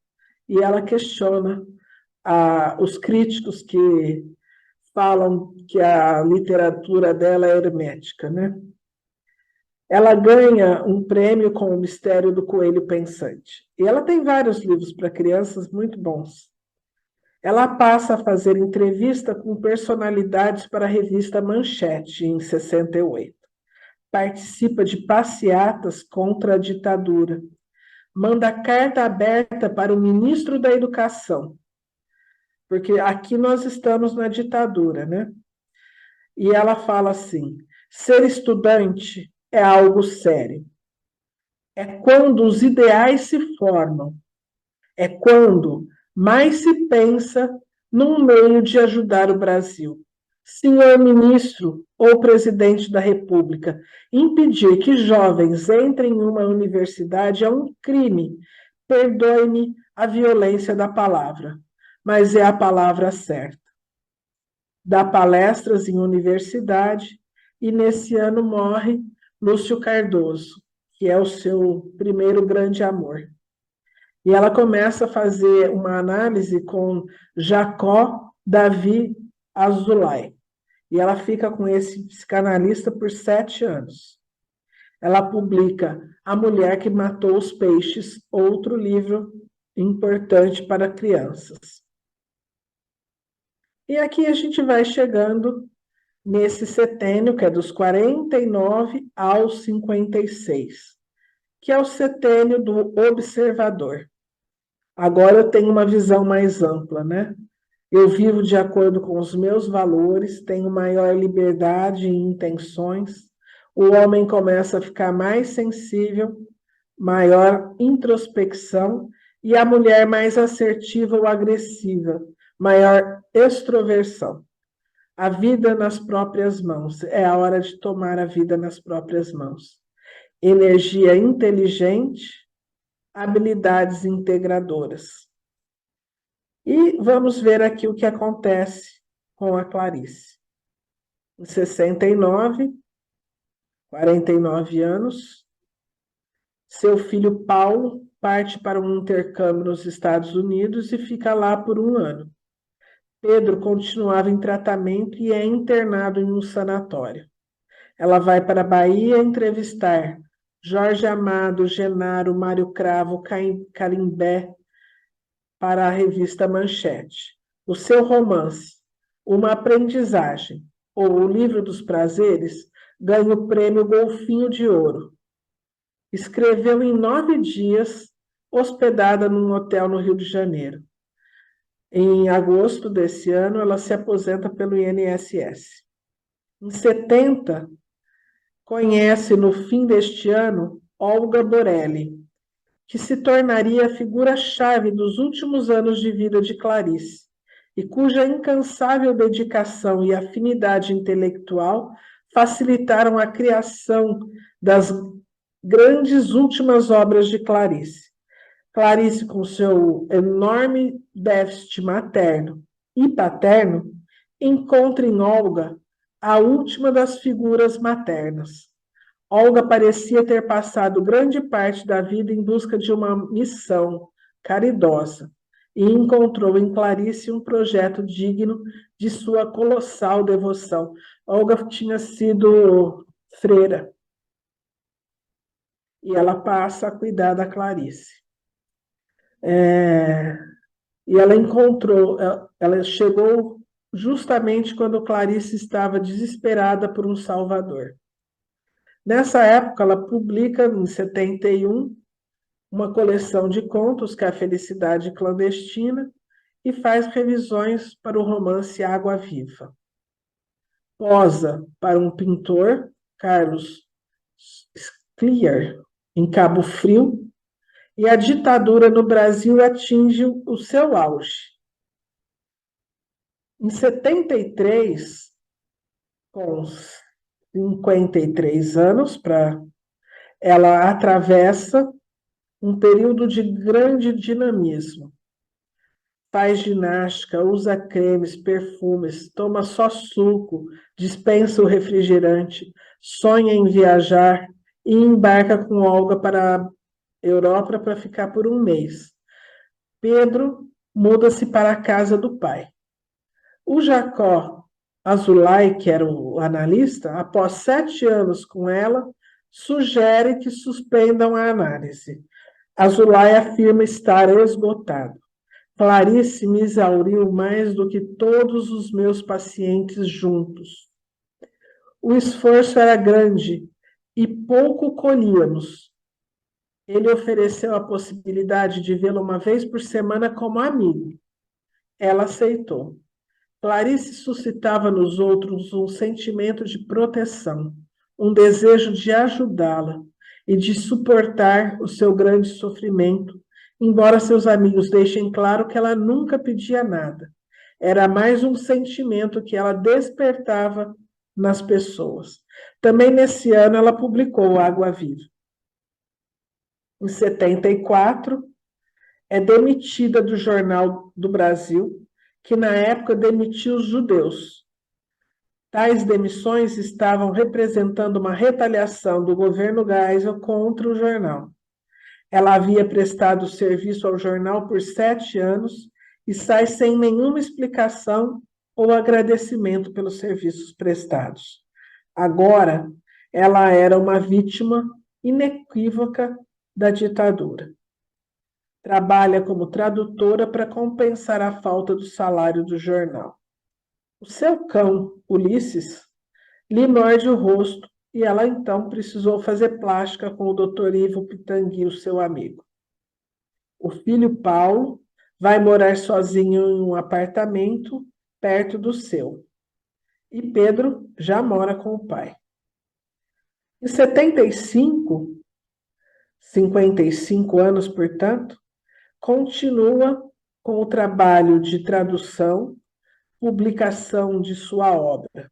E ela questiona os críticos que falam que a literatura dela é hermética, né? Ela ganha um prêmio com o Mistério do Coelho Pensante. E ela tem vários livros para crianças muito bons. Ela passa a fazer entrevista com personalidades para a revista Manchete, em 68. Participa de passeatas contra a ditadura. Manda carta aberta para o ministro da Educação, porque aqui nós estamos na ditadura, né? E ela fala assim: ser estudante é algo sério. É quando os ideais se formam. É quando mais se pensa num meio de ajudar o Brasil. Senhor ministro ou presidente da República, impedir que jovens entrem em uma universidade é um crime. Perdoe-me a violência da palavra, mas é a palavra certa. Dá palestras em universidade e nesse ano morre Lúcio Cardoso, que é o seu primeiro grande amor. E ela começa a fazer uma análise com Jacó Davi Azulay. E ela fica com esse psicanalista por 7 anos. Ela publica A Mulher que Matou os Peixes, outro livro importante para crianças. E aqui a gente vai chegando nesse setênio, que é dos 49 aos 56, que é o setênio do observador. Agora eu tenho uma visão mais ampla, né? Eu vivo de acordo com os meus valores, tenho maior liberdade e intenções. O homem começa a ficar mais sensível, maior introspecção, e a mulher mais assertiva ou agressiva, maior extroversão. A vida nas próprias mãos. É a hora de tomar a vida nas próprias mãos. Energia inteligente, habilidades integradoras. E vamos ver aqui o que acontece com a Clarice. Em 69, 49 anos, seu filho Paulo parte para um intercâmbio nos Estados Unidos e fica lá por 1 ano. Pedro continuava em tratamento e é internado em um sanatório. Ela vai para a Bahia entrevistar Jorge Amado, Genaro, Mário Cravo, Carimbé, para a revista Manchete. O seu romance, Uma Aprendizagem, ou O Livro dos Prazeres, ganha o prêmio Golfinho de Ouro. Escreveu em 9 dias, hospedada num hotel no Rio de Janeiro. Em agosto desse ano, ela se aposenta pelo INSS. Em 70, conhece no fim deste ano Olga Borelli, que se tornaria a figura-chave dos últimos anos de vida de Clarice, e cuja incansável dedicação e afinidade intelectual facilitaram a criação das grandes últimas obras de Clarice. Clarice, com seu enorme déficit materno e paterno, encontra em Olga a última das figuras maternas. Olga parecia ter passado grande parte da vida em busca de uma missão caridosa e encontrou em Clarice um projeto digno de sua colossal devoção. Olga tinha sido freira e ela passa a cuidar da Clarice. E ela chegou justamente quando Clarice estava desesperada por um salvador. Nessa época, ela publica, em 71, uma coleção de contos, que é a Felicidade Clandestina, e faz revisões para o romance Água Viva. Posa para um pintor, Carlos Scliar, em Cabo Frio, e a ditadura no Brasil atinge o seu auge. Em 73, com 53 anos, ela atravessa um período de grande dinamismo. Faz ginástica, usa cremes, perfumes, toma só suco, dispensa o refrigerante, sonha em viajar e embarca com Olga para a Europa para ficar por um mês. Pedro muda-se para a casa do pai. O Jacó Azulay, que era o analista, após 7 anos com ela, sugere que suspendam a análise. Azulay afirma estar esgotado. Clarice me exauriu mais do que todos os meus pacientes juntos. O esforço era grande e pouco colhíamos. Ele ofereceu a possibilidade de vê-la uma vez por semana como amigo. Ela aceitou. Clarice suscitava nos outros um sentimento de proteção, um desejo de ajudá-la e de suportar o seu grande sofrimento, embora seus amigos deixem claro que ela nunca pedia nada. Era mais um sentimento que ela despertava nas pessoas. Também nesse ano ela publicou Água Viva. Em 74, é demitida do Jornal do Brasil, que na época demitiu os judeus. Tais demissões estavam representando uma retaliação do governo Geisel contra o jornal. Ela havia prestado serviço ao jornal por 7 anos e sai sem nenhuma explicação ou agradecimento pelos serviços prestados. Agora, ela era uma vítima inequívoca da ditadura. Trabalha como tradutora para compensar a falta do salário do jornal. O seu cão, Ulisses, lhe morde o rosto e ela então precisou fazer plástica com o Dr. Ivo Pitangui, o seu amigo. O filho Paulo vai morar sozinho em um apartamento perto do seu. E Pedro já mora com o pai. Em 75, 55 anos, portanto, continua com o trabalho de tradução, publicação de sua obra.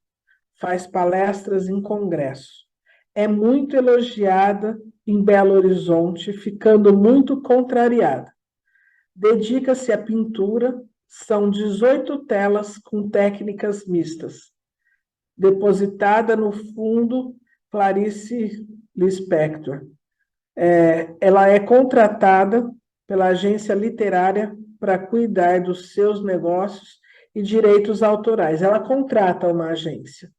Faz palestras em congresso. É muito elogiada em Belo Horizonte, ficando muito contrariada. Dedica-se à pintura, são 18 telas com técnicas mistas. Depositada no fundo Clarice Lispector. Ela é contratada pela agência literária para cuidar dos seus negócios e direitos autorais. Ela contrata uma agência.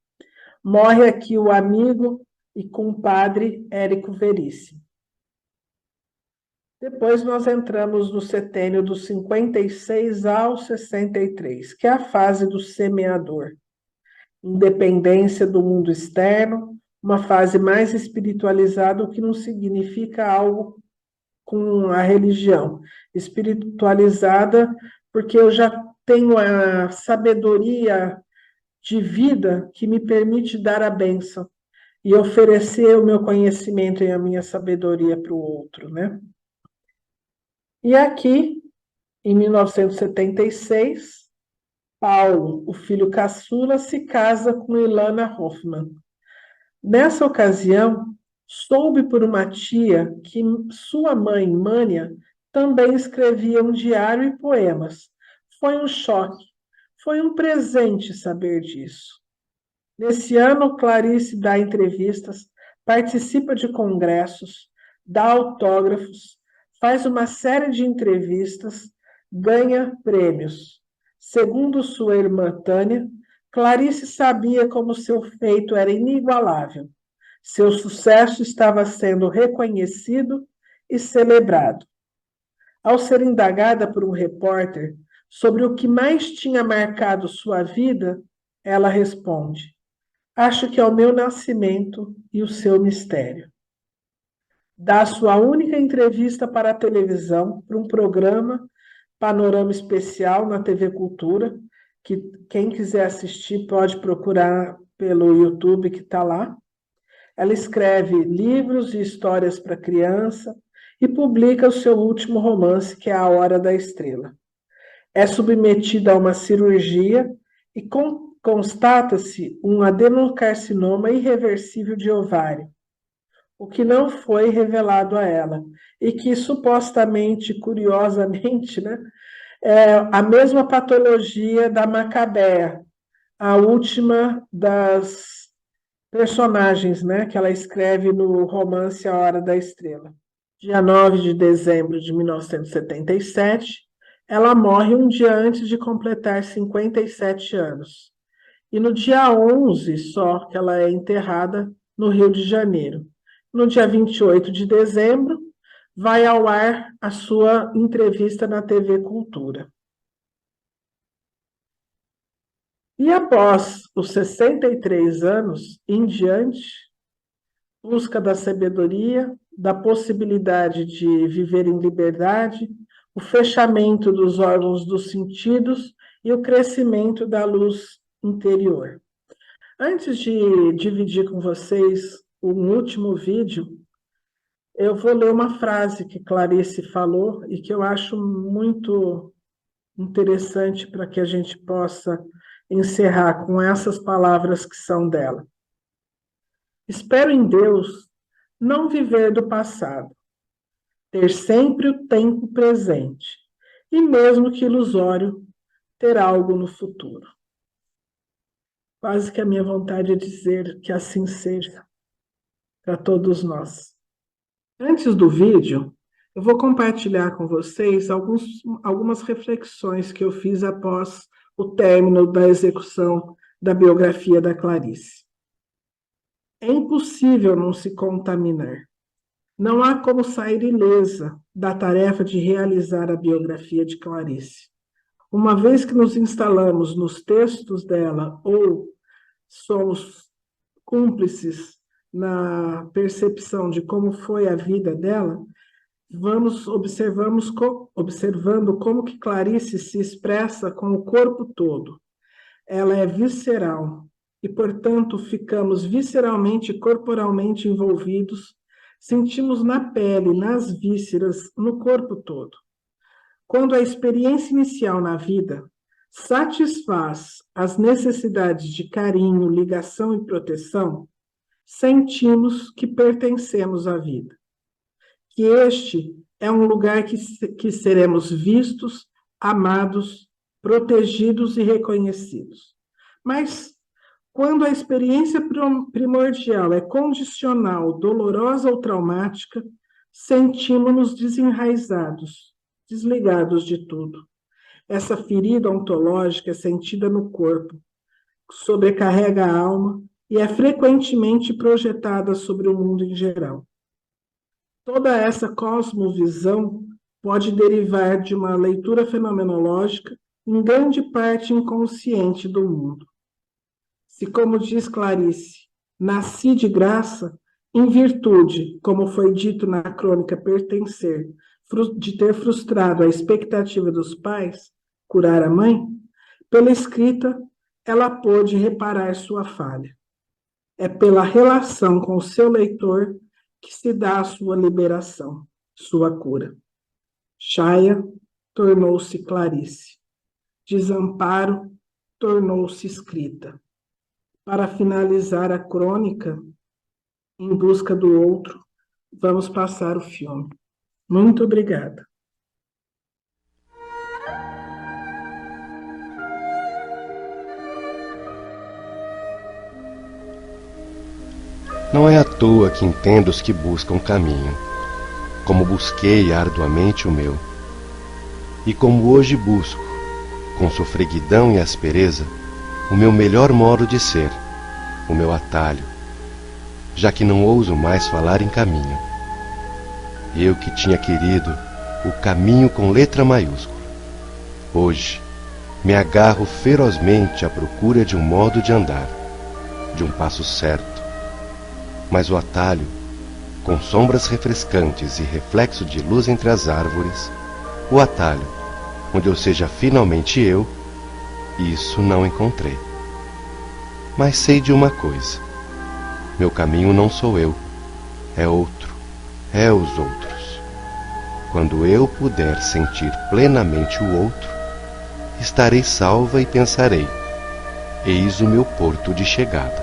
Morre aqui o amigo e compadre Érico Veríssimo. Depois nós entramos no setênio dos 56 ao 63, que é a fase do semeador. Independência do mundo externo, uma fase mais espiritualizada, o que não significa algo com a religião. Espiritualizada porque eu já tenho a sabedoria de vida que me permite dar a bênção. e oferecer o meu conhecimento e a minha sabedoria para o outro, né? E aqui, em 1976, Paulo, o filho caçula, se casa com Ilana Hoffmann. Nessa ocasião, soube por uma tia que sua mãe, Mânia, também escrevia um diário e poemas. Foi um choque, foi um presente saber disso. Nesse ano, Clarice dá entrevistas, participa de congressos, dá autógrafos, faz uma série de entrevistas, ganha prêmios. Segundo sua irmã Tânia, Clarice sabia como seu feito era inigualável. Seu sucesso estava sendo reconhecido e celebrado. Ao ser indagada por um repórter sobre o que mais tinha marcado sua vida, ela responde: acho que é o meu nascimento e o seu mistério. Dá sua única entrevista para a televisão, para um programa Panorama Especial na TV Cultura, que quem quiser assistir pode procurar pelo YouTube que está lá. Ela escreve livros e histórias para criança e publica o seu último romance, que é A Hora da Estrela. É submetida a uma cirurgia e constata-se um adenocarcinoma irreversível de ovário, o que não foi revelado a ela, e que supostamente, curiosamente, né, é a mesma patologia da Macabea, a última das personagens, né, que ela escreve no romance A Hora da Estrela. Dia 9 de dezembro de 1977, ela morre um dia antes de completar 57 anos. E no dia 11 só que ela é enterrada no Rio de Janeiro. No dia 28 de dezembro, vai ao ar a sua entrevista na TV Cultura. E após os 63 anos em diante, busca da sabedoria, da possibilidade de viver em liberdade, o fechamento dos órgãos dos sentidos e o crescimento da luz interior. Antes de dividir com vocês um último vídeo, eu vou ler uma frase que Clarice falou e que eu acho muito interessante para que a gente possa encerrar com essas palavras que são dela. Espero em Deus não viver do passado, ter sempre o tempo presente, e mesmo que ilusório, ter algo no futuro. Quase que a minha vontade é dizer que assim seja para todos nós. Antes do vídeo, eu vou compartilhar com vocês algumas reflexões que eu fiz após o término da execução da biografia da Clarice. É impossível não se contaminar. Não há como sair ilesa da tarefa de realizar a biografia de Clarice. Uma vez que nos instalamos nos textos dela ou somos cúmplices na percepção de como foi a vida dela, observando como que Clarice se expressa com o corpo todo. Ela é visceral e, portanto, ficamos visceralmente e corporalmente envolvidos, sentimos na pele, nas vísceras, no corpo todo. Quando a experiência inicial na vida satisfaz as necessidades de carinho, ligação e proteção, sentimos que pertencemos à vida, que este é um lugar que seremos vistos, amados, protegidos e reconhecidos. Mas, quando a experiência primordial é condicional, dolorosa ou traumática, sentimos-nos desenraizados, desligados de tudo. Essa ferida ontológica é sentida no corpo, sobrecarrega a alma e é frequentemente projetada sobre o mundo em geral. Toda essa cosmovisão pode derivar de uma leitura fenomenológica, em grande parte inconsciente do mundo. Se, como diz Clarice, nasci de graça, em virtude, como foi dito na crônica Pertencer, de ter frustrado a expectativa dos pais, curar a mãe, pela escrita, ela pôde reparar sua falha. É pela relação com o seu leitor que se dá a sua liberação, sua cura. Chaia tornou-se Clarice. Desamparo tornou-se escrita. Para finalizar a crônica, Em Busca do Outro, vamos passar o filme. Muito obrigada. Não é à toa que entendo os que buscam caminho, como busquei arduamente o meu, e como hoje busco, com sofreguidão e aspereza, o meu melhor modo de ser, o meu atalho, já que não ouso mais falar em caminho. Eu que tinha querido o caminho com letra maiúscula, hoje me agarro ferozmente à procura de um modo de andar, de um passo certo. Mas o atalho, com sombras refrescantes e reflexo de luz entre as árvores, o atalho, onde eu seja finalmente eu, isso não encontrei. Mas sei de uma coisa: meu caminho não sou eu, é outro, é os outros. Quando eu puder sentir plenamente o outro, estarei salva e pensarei: eis o meu porto de chegada.